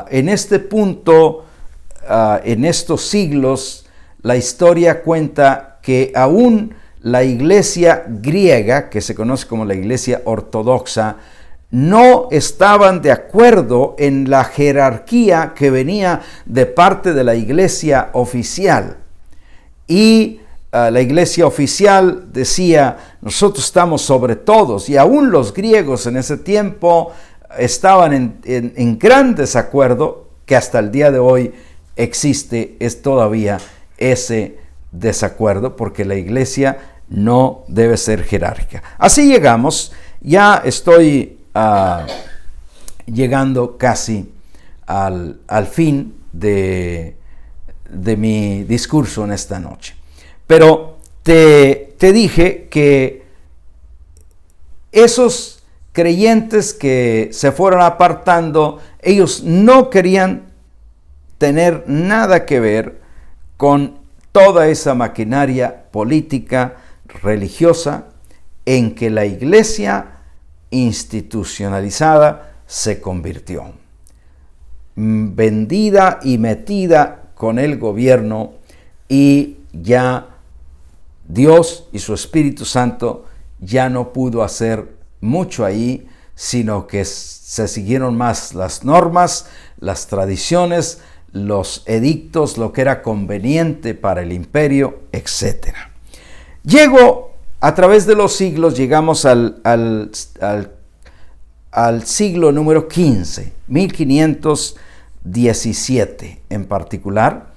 en este punto, en estos siglos, la historia cuenta que aún la iglesia griega, que se conoce como la iglesia ortodoxa, no estaban de acuerdo en la jerarquía que venía de parte de la iglesia oficial. Y la iglesia oficial decía, nosotros estamos sobre todos, y aún los griegos en ese tiempo estaban en gran desacuerdo, que hasta el día de hoy existe todavía ese desacuerdo, porque la iglesia no debe ser jerárquica. Así llegamos, ya estoy llegando casi al fin de mi discurso en esta noche. Pero te dije que esos creyentes que se fueron apartando, ellos no querían tener nada que ver con toda esa maquinaria política, religiosa, en que la iglesia institucionalizada se convirtió, vendida y metida con el gobierno, y ya Dios y su Espíritu Santo ya no pudo hacer mucho ahí, sino que se siguieron más las normas, las tradiciones, los edictos, lo que era conveniente para el imperio, etc. A través de los siglos, llegamos al siglo número 15, 1517 en particular,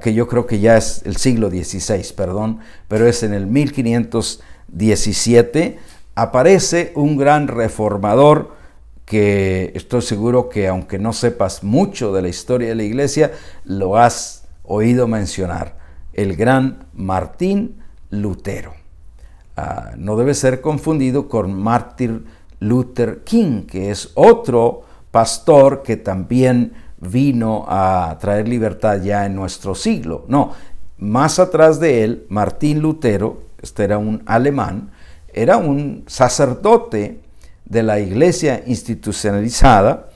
que yo creo que ya es el siglo XVI, perdón, pero es en el 1517, aparece un gran reformador que estoy seguro que, aunque no sepas mucho de la historia de la iglesia, lo has oído mencionar, el gran Martín Lutero. No debe ser confundido con Martin Luther King, que es otro pastor que también vino a traer libertad ya en nuestro siglo. No, más atrás de él, Martín Lutero, este era un alemán, era un sacerdote de la iglesia institucionalizada,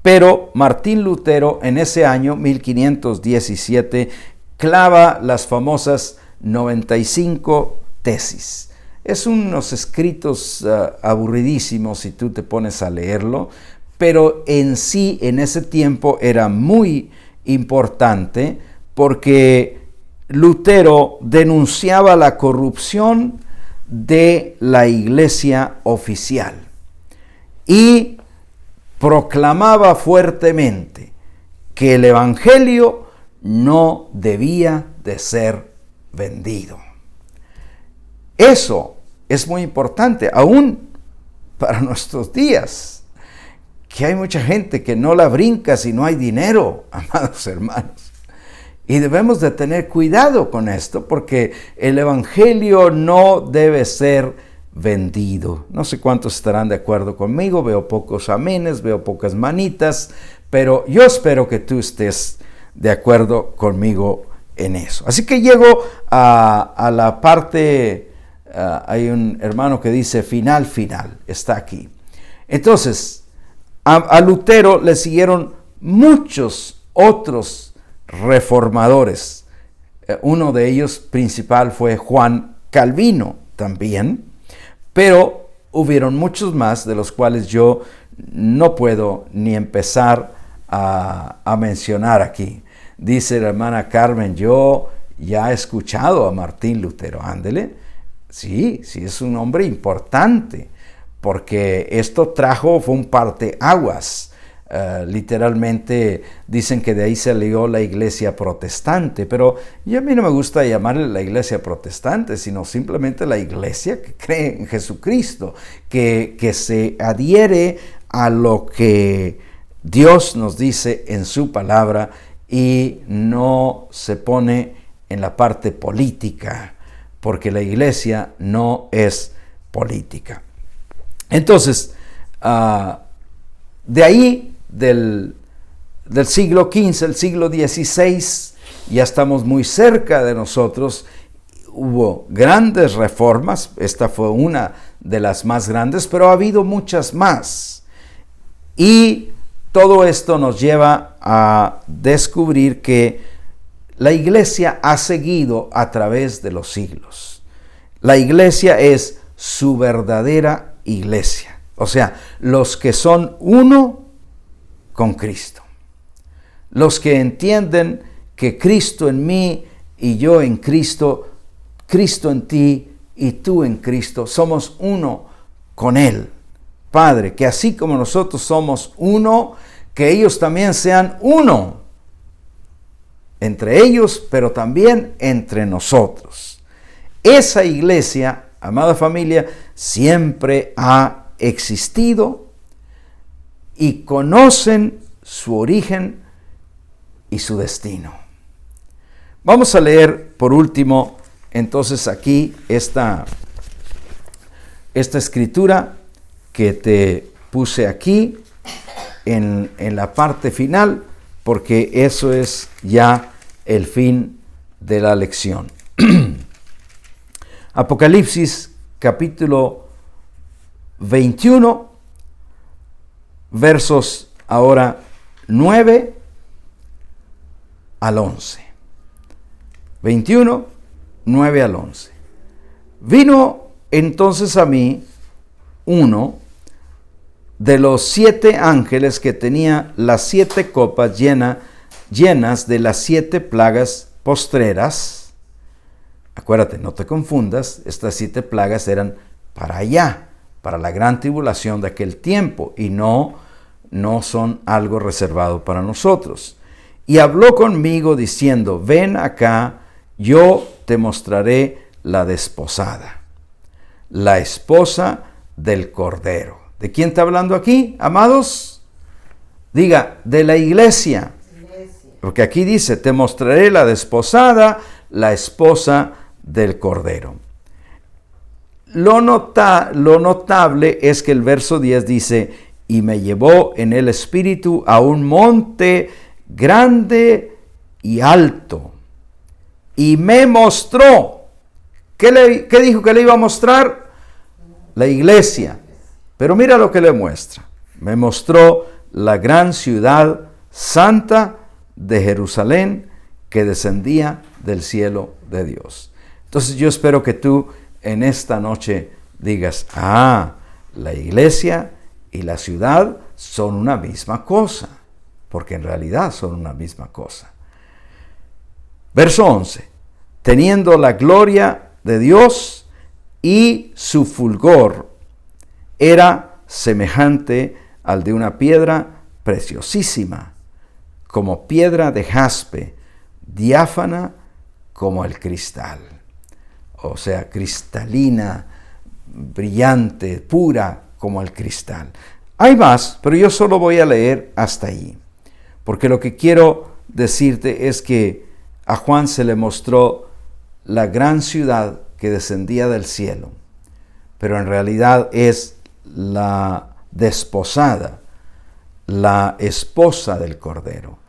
pero Martín Lutero en ese año, 1517, clava las famosas 95 tesis. Es unos escritos aburridísimos si tú te pones a leerlo, pero en sí, en ese tiempo era muy importante porque Lutero denunciaba la corrupción de la iglesia oficial y proclamaba fuertemente que el evangelio no debía de ser vendido. Eso es muy importante, aún para nuestros días, que hay mucha gente que no la brinca si no hay dinero, amados hermanos. Y debemos de tener cuidado con esto, porque el evangelio no debe ser vendido. No sé cuántos estarán de acuerdo conmigo, veo pocos amenes, veo pocas manitas, pero yo espero que tú estés de acuerdo conmigo en eso. Así que llego a la parte, hay un hermano que dice final, está aquí. Entonces, a Lutero le siguieron muchos otros reformadores. Uno de ellos principal fue Juan Calvino también, pero hubieron muchos más de los cuales yo no puedo ni empezar a mencionar aquí. Dice la hermana Carmen, yo ya he escuchado a Martín Lutero. Ándele, sí, es un hombre importante, porque esto fue un parteaguas. Literalmente dicen que de ahí salió la iglesia protestante, pero a mí no me gusta llamarle la iglesia protestante, sino simplemente la iglesia que cree en Jesucristo, que se adhiere a lo que Dios nos dice en su palabra y no se pone en la parte política, porque la iglesia no es política. Entonces, de ahí, del siglo XV, el siglo XVI, ya estamos muy cerca de nosotros. Hubo grandes reformas, esta fue una de las más grandes, pero ha habido muchas más. Y todo esto nos lleva a descubrir que la iglesia ha seguido a través de los siglos. La iglesia es su verdadera iglesia. O sea, los que son uno con Cristo. Los que entienden que Cristo en mí y yo en Cristo, Cristo en ti y tú en Cristo, somos uno con Él. Padre, que así como nosotros somos uno, que ellos también sean uno entre ellos, pero también entre nosotros. Esa iglesia, amada familia, siempre ha existido y conocen su origen y su destino. Vamos a leer por último entonces aquí esta escritura que te puse aquí en la parte final, porque eso es ya el fin de la lección. Apocalipsis capítulo 21, versos ahora 9 al 11. 21, 9 al 11. Vino entonces a mí uno de los 7 ángeles que tenía las 7 copas llenas de las 7 plagas postreras. Acuérdate, no te confundas, estas 7 plagas eran para allá, para la gran tribulación de aquel tiempo, y no son algo reservado para nosotros. Y habló conmigo diciendo, ven acá, yo te mostraré la desposada, la esposa del Cordero. ¿De quién está hablando aquí, amados? Diga, de la iglesia. Porque aquí dice, te mostraré la desposada, la esposa del Cordero. Lo notable es que el verso 10 dice, y me llevó en el espíritu a un monte grande y alto, y me mostró. ¿Qué dijo que le iba a mostrar? La iglesia. Pero mira lo que le muestra. Me mostró la gran ciudad santa de Jerusalén que descendía del cielo de Dios. Entonces yo espero que tú en esta noche digas, la iglesia y la ciudad son una misma cosa, porque en realidad son una misma cosa. Verso 11, teniendo la gloria de Dios y su fulgor era semejante al de una piedra preciosísima, como piedra de jaspe, diáfana como el cristal. O sea, cristalina, brillante, pura como el cristal. Hay más, pero yo solo voy a leer hasta ahí, porque lo que quiero decirte es que a Juan se le mostró la gran ciudad que descendía del cielo, pero en realidad es la desposada, la esposa del Cordero.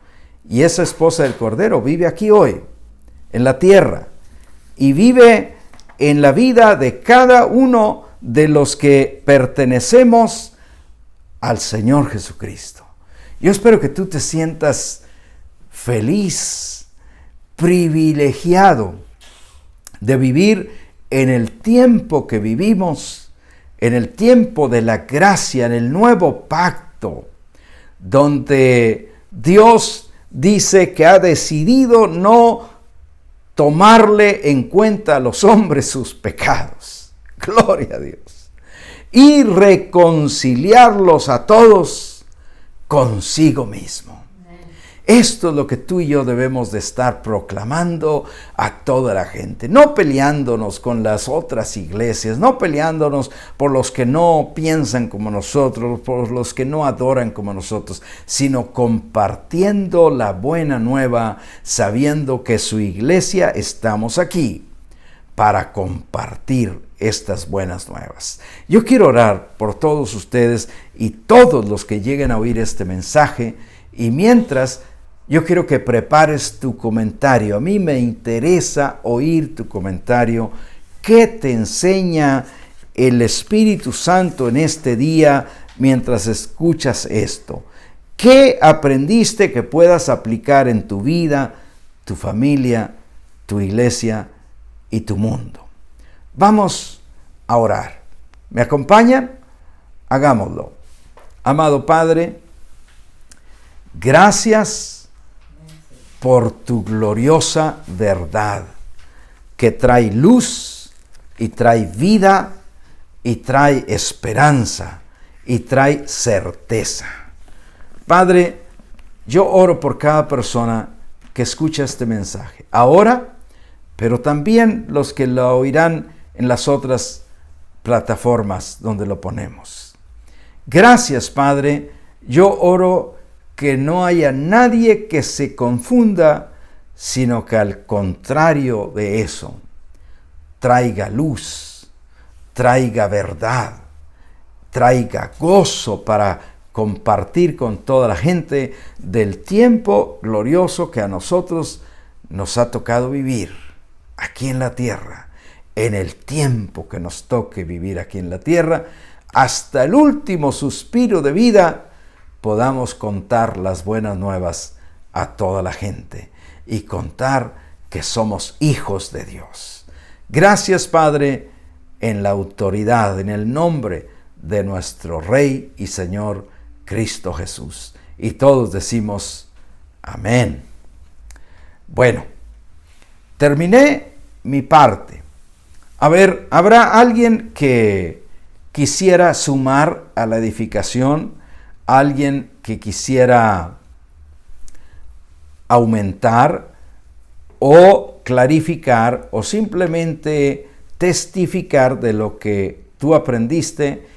Y esa esposa del Cordero vive aquí hoy. en la tierra y vive en la vida de cada uno de los que pertenecemos al Señor Jesucristo. Yo espero que tú te sientas feliz, privilegiado de vivir en el tiempo que vivimos, en el tiempo de la gracia, en el nuevo pacto, donde Dios dice que ha decidido no tomarle en cuenta a los hombres sus pecados. Gloria a Dios. Y reconciliarlos a todos consigo mismo. Esto es lo que tú y yo debemos de estar proclamando a toda la gente. No peleándonos con las otras iglesias, no peleándonos por los que no piensan como nosotros, por los que no adoran como nosotros, sino compartiendo la buena nueva, sabiendo que su iglesia estamos aquí para compartir estas buenas nuevas. Yo quiero orar por todos ustedes y todos los que lleguen a oír este mensaje, y mientras yo quiero que prepares tu comentario. A mí me interesa oír tu comentario. ¿Qué te enseña el Espíritu Santo en este día mientras escuchas esto? ¿Qué aprendiste que puedas aplicar en tu vida, tu familia, tu iglesia y tu mundo? Vamos a orar. ¿Me acompañan? Hagámoslo. Amado Padre, gracias por tu gloriosa verdad, que trae luz y trae vida y trae esperanza y trae certeza. Padre, yo oro por cada persona que escucha este mensaje ahora, pero también los que lo oirán en las otras plataformas donde lo ponemos. Gracias, Padre. Yo oro que no haya nadie que se confunda, sino que al contrario de eso, traiga luz, traiga verdad, traiga gozo para compartir con toda la gente del tiempo glorioso que a nosotros nos ha tocado vivir aquí en la tierra, en el tiempo que nos toque vivir aquí en la tierra, hasta el último suspiro de vida, podamos contar las buenas nuevas a toda la gente y contar que somos hijos de Dios. Gracias, Padre, en la autoridad, en el nombre de nuestro Rey y Señor Cristo Jesús. Y todos decimos amén. Bueno, terminé mi parte. A ver, ¿habrá alguien que quisiera sumar a la edificación? Alguien que quisiera aumentar o clarificar o simplemente testificar de lo que tú aprendiste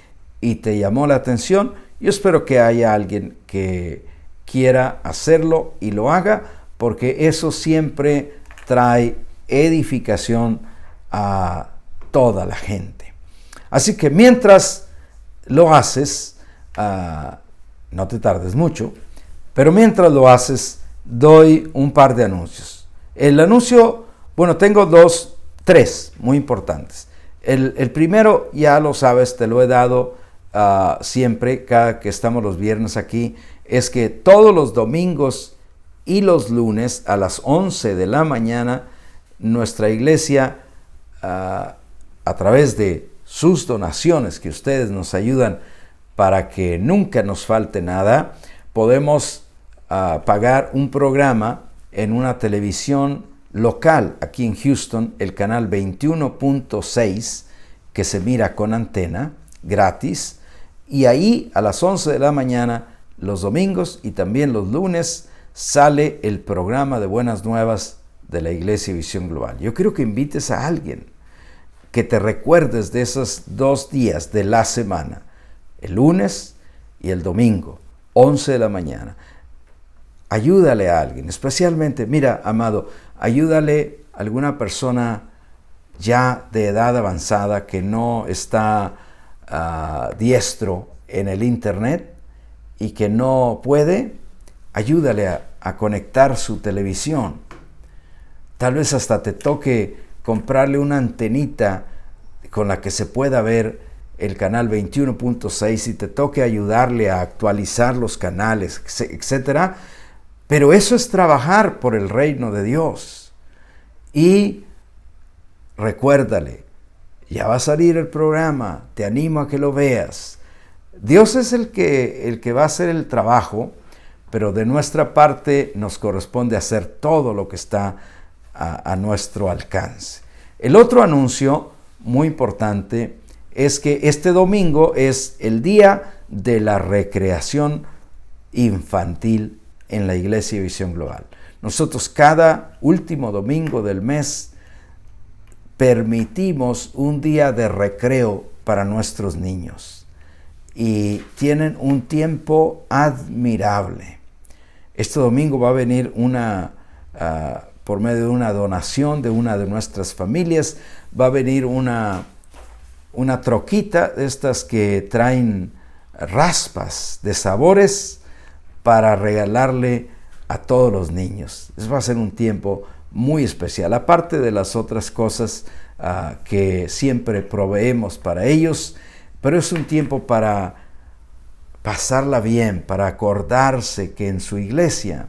y te llamó la atención. Yo espero que haya alguien que quiera hacerlo y lo haga, porque eso siempre trae edificación a toda la gente. Así que mientras lo haces, no te tardes mucho, pero mientras lo haces, doy un par de anuncios. El anuncio, bueno, tengo tres muy importantes. El primero, ya lo sabes, te lo he dado siempre, cada que estamos los viernes aquí, es que todos los domingos y los lunes a las 11 de la mañana, nuestra iglesia, a través de sus donaciones que ustedes nos ayudan para que nunca nos falte nada, podemos pagar un programa en una televisión local aquí en Houston, el canal 21.6, que se mira con antena, gratis, y ahí a las 11 de la mañana, los domingos y también los lunes, sale el programa de Buenas Nuevas de la Iglesia Visión Global. Yo quiero que invites a alguien, que te recuerdes de esos 2 días de la semana, el lunes y el domingo, 11 de la mañana. Ayúdale a alguien, especialmente, mira, amado, ayúdale a alguna persona ya de edad avanzada que no está diestro en el internet y que no puede. Ayúdale a conectar su televisión. Tal vez hasta te toque comprarle una antenita con la que se pueda ver el canal 21.6 y te toque ayudarle a actualizar los canales, etc. Pero eso es trabajar por el reino de Dios. Y recuérdale, ya va a salir el programa, te animo a que lo veas. Dios es el que va a hacer el trabajo, pero de nuestra parte nos corresponde hacer todo lo que está a nuestro alcance. El otro anuncio muy importante es que este domingo es el día de la recreación infantil en la Iglesia Visión Global. Nosotros cada último domingo del mes permitimos un día de recreo para nuestros niños y tienen un tiempo admirable. Este domingo va a venir por medio de una donación de una de nuestras familias, va a venir una troquita de estas que traen raspas de sabores para regalarle a todos los niños. Eso va a ser un tiempo muy especial, aparte de las otras cosas que siempre proveemos para ellos, pero es un tiempo para pasarla bien, para acordarse que en su iglesia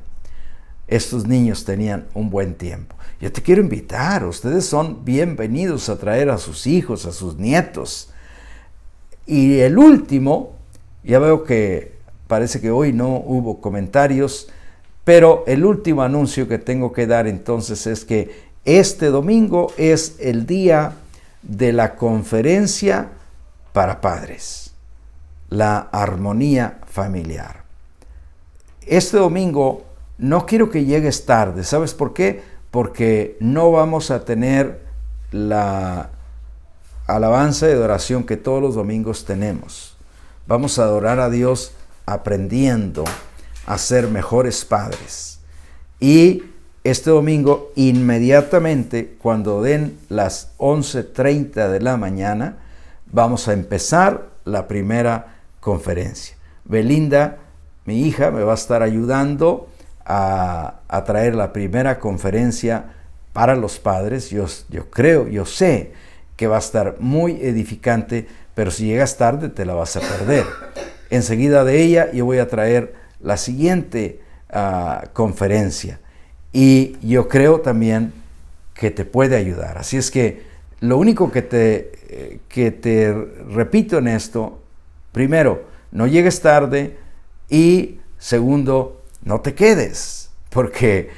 estos niños tenían un buen tiempo. Yo te quiero invitar, ustedes son bienvenidos a traer a sus hijos, a sus nietos. Y el último, ya veo que parece que hoy no hubo comentarios, pero el último anuncio que tengo que dar entonces es que este domingo es el día de la conferencia para padres, la armonía familiar. Este domingo no quiero que llegues tarde, ¿sabes por qué? Porque no vamos a tener la alabanza y adoración que todos los domingos tenemos. Vamos a adorar a Dios aprendiendo a ser mejores padres. Y este domingo, inmediatamente, cuando den las 11:30 de la mañana, vamos a empezar la primera conferencia. Belinda, mi hija, me va a estar ayudando a traer la primera conferencia para los padres. Yo sé que va a estar muy edificante, pero si llegas tarde te la vas a perder. Enseguida de ella yo voy a traer la siguiente conferencia y yo creo también que te puede ayudar. Así es que lo único que te repito en esto, primero, no llegues tarde y segundo, no te quedes, porque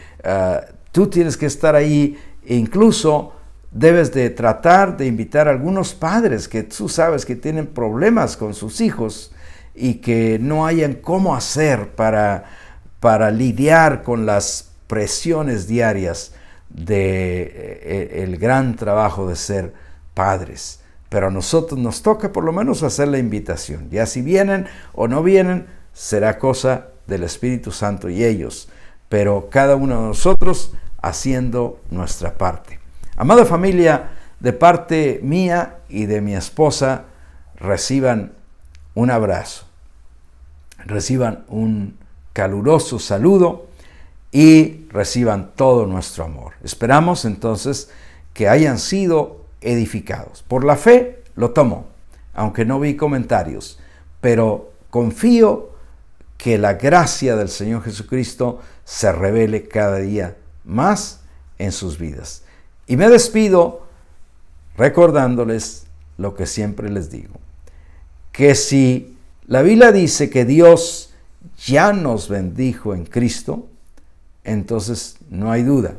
tú tienes que estar ahí e incluso debes de tratar de invitar a algunos padres que tú sabes que tienen problemas con sus hijos y que no hayan cómo hacer para lidiar con las presiones diarias del gran trabajo de ser padres. Pero a nosotros nos toca por lo menos hacer la invitación. Ya si vienen o no vienen, será cosa del Espíritu Santo y ellos, pero cada uno de nosotros haciendo nuestra parte. Amada familia, de parte mía y de mi esposa, reciban un abrazo, reciban un caluroso saludo y reciban todo nuestro amor. Esperamos entonces que hayan sido edificados. Por la fe lo tomo, aunque no vi comentarios, pero confío que la gracia del Señor Jesucristo se revele cada día más en sus vidas. Y me despido recordándoles lo que siempre les digo, que si la Biblia dice que Dios ya nos bendijo en Cristo, entonces no hay duda,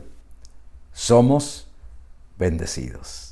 somos bendecidos.